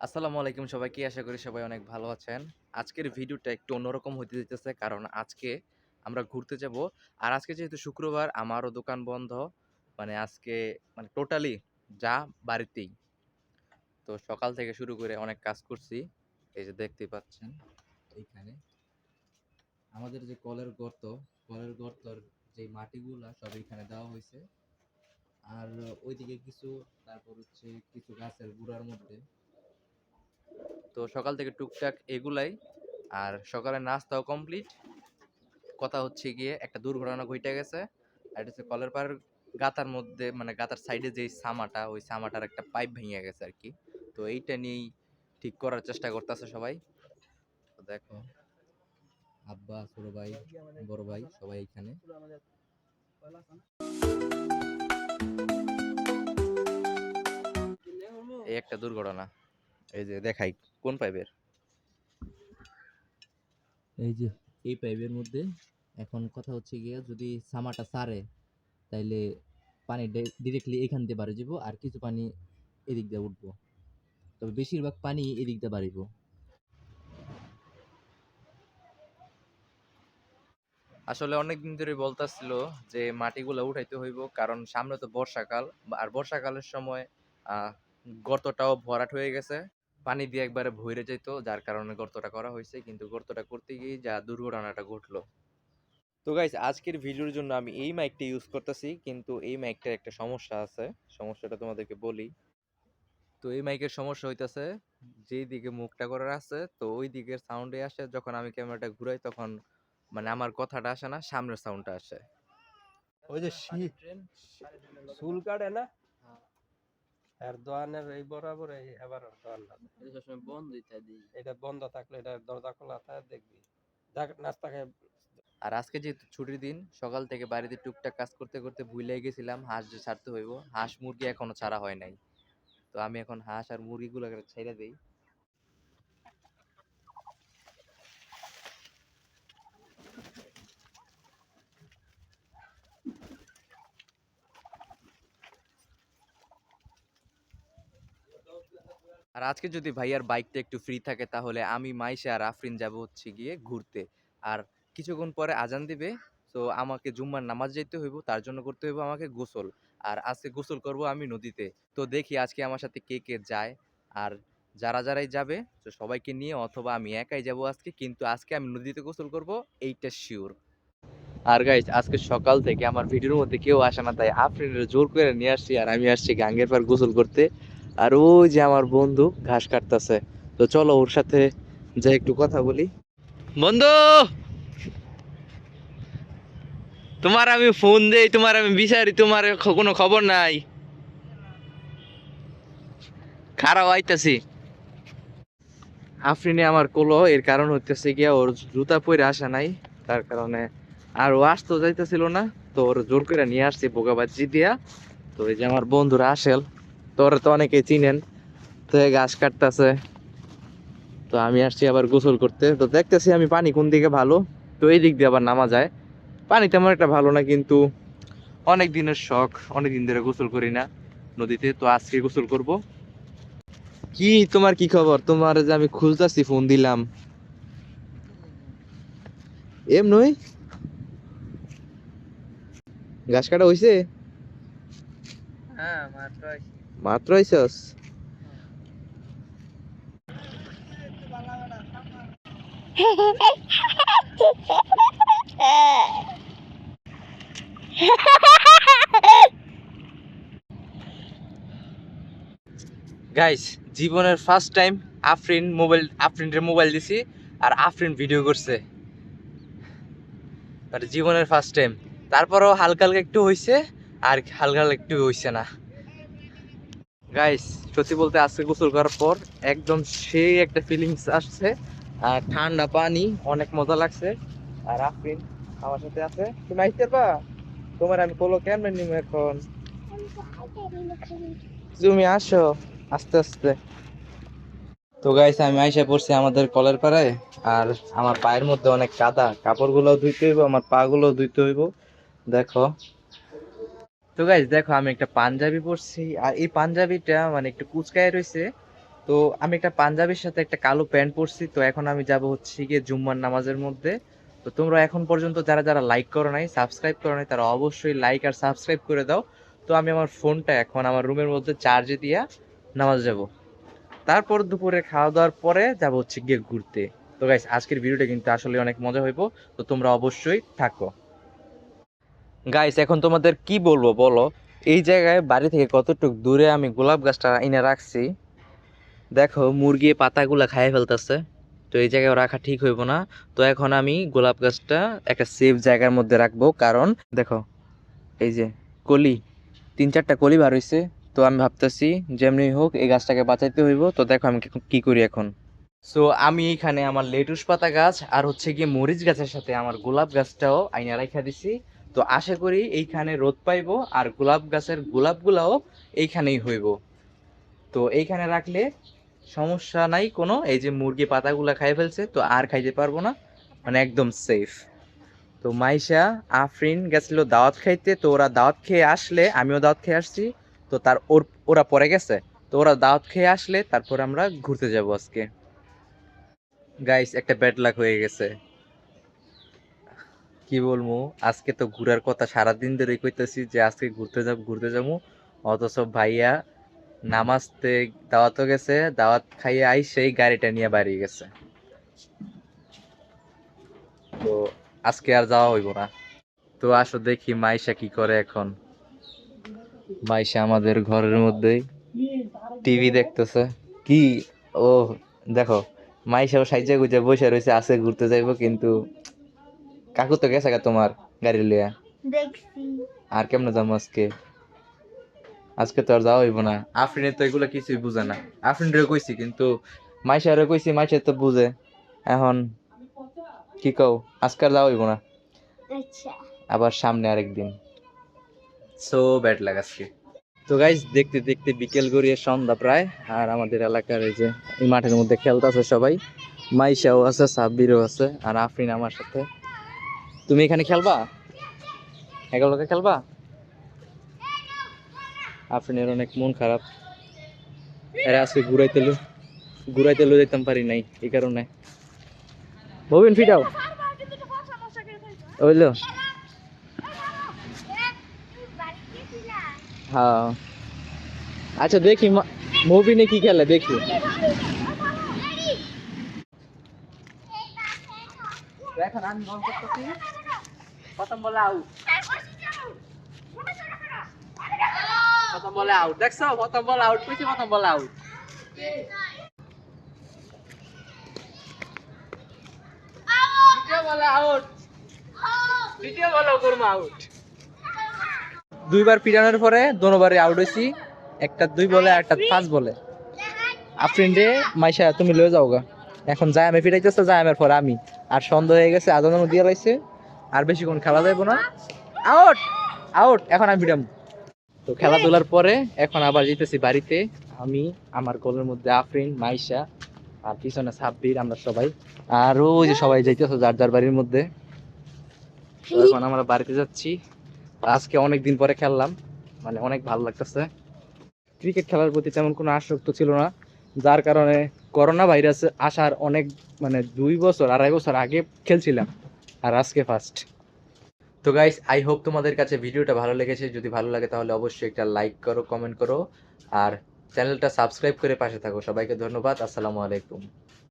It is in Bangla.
আসসালামু আলাইকুম সবাইকে, আশা করি সবাই অনেক ভালো আছেন। আজকের ভিডিওটা একটু অন্যরকম হতে যাইতেছে, কারণ আজকে আমরা ঘুরতে যাব। আর আজকে যেহেতু শুক্রবার, আমারও দোকান বন্ধ। আজকে টোটালি যা বাড়িতেই। তো সকাল থেকে শুরু করে অনেক কাজ করছি। এই যে দেখতেই পাচ্ছেন, এইখানে আমাদের যে কলের গর্তর যে মাটিগুলা সব এখানে দেওয়া হয়েছে। আর ওইদিকে কিছু, তারপর হচ্ছে কিছু গাছের গুঁড়ার মধ্যে। তো সকাল থেকে টুকটাক এগুলাই। আর সকালে নাস্তাও কমপ্লিট। কথা হচ্ছে গিয়ে একটা দুর্ঘটনা ঘটে গেছে। আর এটা হচ্ছে কলের পাড়ের গাতার মধ্যে, গাতার সাইডে যে সামাটা, ওই সামাটার একটা পাইপ ভেঙে গেছে আর কি। তো এইটা নিয়েই ঠিক করার চেষ্টা করতেছে সবাই। তো দেখো, আব্বা, ছোট ভাই, বড় ভাই সবাই এখানে। এই একটা দুর্ঘটনা, এই যে দেখাই কোন পাইপের, এই যে এই পাইপের মধ্যে। এখন কথা হচ্ছে গিয়ে, যদি সামাটা সারে তাইলে পানি ডিরেক্টলি এখান দিয়ে বাড়ি যাব, আর কিছু পানি এদিক দিয়ে উঠবো। তবে বেশিরভাগ পানি এদিক দিয়ে বাড়িব। আসলে অনেক দিন ধরে বলতাছিল যে মাটিগুলো উঠাইতে হইব, কারণ সামনে তো বর্ষাকাল। আর বর্ষাকালের সময় আহ গর্তটাও ভরাট হয়ে গেছে, পানি দিয়ে একবারে ভরে যেত, যার কারণে গর্তটা করা হয়েছে। কিন্তু গর্তটা করতে গিয়ে যা দুর্ঘটনাটা ঘটলো। তো গাইস, আজকের ভিডিওর জন্য আমি এই মাইকটা ইউজ করতেছি, কিন্তু এই মাইকটার একটা সমস্যা আছে। সমস্যাটা তোমাদেরকে বলি। তো এই মাইকের সমস্যা হইতাছে, যেই দিকে মুখটা করার আছে, তো ওই দিকের সাউন্ডে আসে। যখন আমি ক্যামেরাটা ঘুরাই, তখন আমার কথাটা আসে না, সামনের সাউন্ডটা আসে। ওই যে চুল কাটে না আর দোয়ানের এই বরাবর এই এবার দোয়ান না এটা সবসময় বন্ধই থাকে। এটা বন্ধ থাকলে এটা দরজা খোলা থাকে দেখবি নাস্তা খায়। আর আজকে যেহেতু ছুটির দিন, সকাল থেকে বাড়িতে টুকটাক কাজ করতে করতে ভুলে গেছিলাম হাঁস যে ছাড়তে হইব। হাঁস মুরগি এখনো ছাড়া হয় নাই। তো আমি এখন হাঁস আর মুরগিগুলোকে ছেড়ে দেই। আর আজকে যদি ভাইয়ার বাইকটা একটু ফ্রি থাকে, তাহলে আমি, মাইশা আর আফরিন যাব হচ্ছে গিয়ে ঘুরতে। আর কিছুক্ষণ পরে আজান দিবে। তো আমাকে জুম্মার নামাজ যাইতে হইব, তার জন্য করতে হইব আমাকে গোসল। আর আজকে গোসল করব আমি নদীতে। তো দেখি আজকে আমার সাথে কে কে যায়। আর যারাই যাবে, তো সবাইকে নিয়ে, অথবা আমি একাই যাব আজকে। কিন্তু আজকে আমি নদীতে গোসল করব, এইটা শিওর। আর গাইস, আজকে সকাল থেকে আমার ভিডিওর মধ্যে কেউ আসে না, তাই আফরিনের জোর করে নিয়ে আসছি। আর আমি আসছি গাঙ্গের পার গোসল করতে। আর ওই যে আমার বন্ধু ঘাস কাটতেছে। তো চলো ওর সাথে যাই একটু কথা বলি। বন্ধু, তোমার আমি ফোন দেই, তোমার আমি বিচারি, তোমার কোনো খবর নাই। খারাপ আইতাছি। আফরিনে আমার কোলো, এর কারণ হইতেছে গিয়া ওর জুতা পরে আসা নাই, তার কারণে। আর ও আসতেও যাইতেছিল না। তো ওর জোর করে নিয়ে আসছি বোকাবাজি দিয়া। তো এই যে আমার বন্ধুরা আসেল, তোরা তো অনেকেই চিনেন। তো এই ঘাস কাটতেছে। তো আমি আসছি আবার গোসল করতে। তো দেখতেছি আমি পানি কোন দিকে ভালো। তো এই দিক দিয়ে আবার নামা যায়। পানি তেমন একটা ভালো না, কিন্তু অনেক দিনের শখ, অনেক দিন ধরে গোসল করি না নদীতে। তো আজকে গোসল করব। কি তোমার কি খবর? তোমার যে আমি খুঁজতাছি, ফোন দিলাম। নই, ঘাস কাটা হইছে? হ্যাঁ, মাত্র মাত্র আইছস? গাইস, জীবনের ফার্স্ট টাইম আফরিনের মোবাইল দিছি, আর আফরিন ভিডিও করছে। জীবনের ফার্স্ট টাইম। তারপরও হালকা হালকা একটু হইছে, আর হালকা হালকা একটু হইছে না। গাইস, সত্যি বলতে আজকে গোসল করার পর একদম সেই একটা ফিলিংস আসছে। আর ঠান্ডা পানি, অনেক মজা লাগছে। আর আফরিন আমার সাথে আছে। তুমি আইতে পা, তোমার আমি কোলো কেমনে নিব এখন? তুমি আসো আস্তে আস্তে। তো গাইস, আমি আইসা পড়ছি আমাদের কলের পাড়ায়। আর আমার পায়ের মধ্যে অনেক কাদা, কাপড় গুলো ধুইতে হইব, আমার পা গুলো ধুইতে হইব। দেখো। তো গাইস দেখো, আমি একটা পাঞ্জাবি পরছি। আর এই পাঞ্জাবিটা একটু কুচকায় রয়েছে। তো আমি একটা পাঞ্জাবির সাথে একটা কালো প্যান্ট পরছি, তো এখন আমি যাব হচ্ছে গিয়ে জুম্মার নামাজের মধ্যে। তো তোমরা এখন পর্যন্ত যারা যারা লাইক করো নাই, সাবস্ক্রাইব করো নাই, তারা অবশ্যই লাইক আর সাবস্ক্রাইব করে দাও। তো আমি আমার ফোনটা এখন আমার রুমের মধ্যে চার্জে দিয়া নামাজ যাব। তারপর দুপুরে খাওয়া দাওয়ার পরে যাব হচ্ছে গিয়ে ঘুরতে। তো গাইস, আজকের ভিডিওটা কিন্তু আসলে অনেক মজা হইব, তো তোমরা অবশ্যই থাকো। গাইস, এখন তোমাদের কি বলবো বলো, এই জায়গায় বাড়ি থেকে কতটুকু দূরে আমি গোলাপ গাছটা এনে রাখছি। দেখো, মুরগি পাতাগুলা খাইয়ে ফেলতেছে, তো এই জায়গায় রাখা ঠিক হইব না। তো এখন আমি গোলাপ গাছটা একটা সেফ জায়গার মধ্যে রাখবো, কারণ দেখো এই যে কলি, 3-4টা কলি বার হইছে। তো আমি ভাবতেছি যেমনি হোক এই গাছটাকে বাঁচাইতে হইব। তো দেখো আমি কি করি এখন। সো আমি এখানে আমার লেটুস পাতা গাছ আর হচ্ছে গিয়ে মরিচ গাছের সাথে আমার গোলাপ গাছটাও আইনা রাখা দিছি। তো আশা করি এইখানে রোদ পাইবো আর গোলাপ গাছের গোলাপগুলাও এইখানেই হইব। তো এইখানে রাখলে সমস্যা নাই কোনো, এই যে মুরগি পাতাগুলা খাই ফেলছে তো আর খাইতে পারবো না, মানে একদম সেফ। তো মাইশা আফরিন গেছিল দাওয়াত খাইতে, তো ওরা দাওয়াত খেয়ে আসলে আমিও দাওয়াত খেয়ে আসছি। তো ওরা পরে গেছে, তো ওরা দাওয়াত খেয়ে আসলে তারপর আমরা ঘুরতে যাব আজকে। গাইস, একটা ব্যাড লাক হয়ে গেছে, কি বলবো। আজকে তো ঘুরার কথা সারাদিন ধরে কইতেছি যে আজকে ঘুরতে যাবো, অথচ ভাইয়া নামাজতে দাওয়াতও গেছে, দাওয়াত খাইয়ে সেই গাড়িটা নিয়ে বাড়ি গেছে। তো আজকে আর যাওয়া হইব না। তো আসো দেখি মাইশা কি করে এখন। মাইশা আমাদের ঘরের মধ্যেই টিভি দেখতেছে। কি, ও দেখো, মাইশাও সাইজা গুজা বসে রয়েছে, আছে ঘুরতে যাইবো, কিন্তু কাকু তো গেছে গা তোমার গাড়ি লিয়া। দেখছি। আর কেমনে যাবো আজকে? আজকে তো আর যাওয়া হইব না। আফরিনের তো এগুলো কিছুই বুঝে না। আফরিনরে কইছি, কিন্তু মাইশারে কইছি, মাইশা তো বুঝে। এখন কি কও, আজকে আর যাওয়া হইব না, আচ্ছা। আবার সামনে আরেকদিন। সো ব্যাড লাগ আজকে। তো গাইজ, দেখতে দেখতে বিকেল গড়িয়ে সন্ধ্যা প্রায়, আর আমাদের এলাকার এই যে এই মাঠের মধ্যে খেলতেছে সবাই। মাইশাও আছে, সাব্বিরও আছে, আর আফরিন আমার সাথে। তুমি এখানে খেলবা, এগুলোকে খেলবা? আফরিনের অনেক মন খারাপ, এরা আজকে ঘুরাইতে লো যেতাম পারি নাই, এই কারণে। ববিন ফিটাও, বুঝলো? হ্যাঁ, আচ্ছা দেখি মুভিনে কি খেলে দেখি। এখন আমি বল করতেছি, প্রথম বলে আউট, প্রথম বলে আউট। দেখছো, প্রথম বল আউট কইছি, প্রথম বল আউট। দ্বিতীয় বলে আউট, দ্বিতীয় বলেও করবো আউট। দুইবার পিটানোর পরে দোনোবারে আউট হইছি, একটা 2 বলে আর একটা 5 বলে। আফরিন রে, মাইশা তুমি লয়ে যাও গা। এখন যাই আমি ফিরাইতেছে, যাই আমার পরে আমি। আর সন্ধ্যা হয়ে গেছে, আজানও দিয়ে লাইছে, আর বেশিক্ষণ খেলা যাইব না। আউট, আউট, এখন আমি ফিরাম। তো খেলাধুলার পরে এখন আবার যেতেছি বাড়িতে। আমি, আমার কোলের মধ্যে আফরিন, মাইশা, আর পিছনে সাব্বির, আমরা সবাই। আর ওই যে সবাই যাইতেছে যার যার বাড়ির মধ্যে। তো এখন আমরা বাড়িতে যাচ্ছি। আজকে অনেক দিন পরে খেললাম, মানে অনেক ভালো লাগতেছে। ক্রিকেট খেলার প্রতি তেমন কোনো আসক্ত ছিল না, যার কারণে করোনা ভাইরাস আসার অনেক, মানে 2 বছর 2.5 বছর আগে খেলছিলাম, আর আজকে ফার্স্ট। তো গাইস, আই হোপ তোমাদের কাছে ভিডিওটা ভালো লেগেছে। যদি ভালো লাগে তাহলে অবশ্যই একটা লাইক করো, কমেন্ট করো, আর চ্যানেলটা সাবস্ক্রাইব করে পাশে থাকো। সবাইকে ধন্যবাদ। আসসালামু আলাইকুম।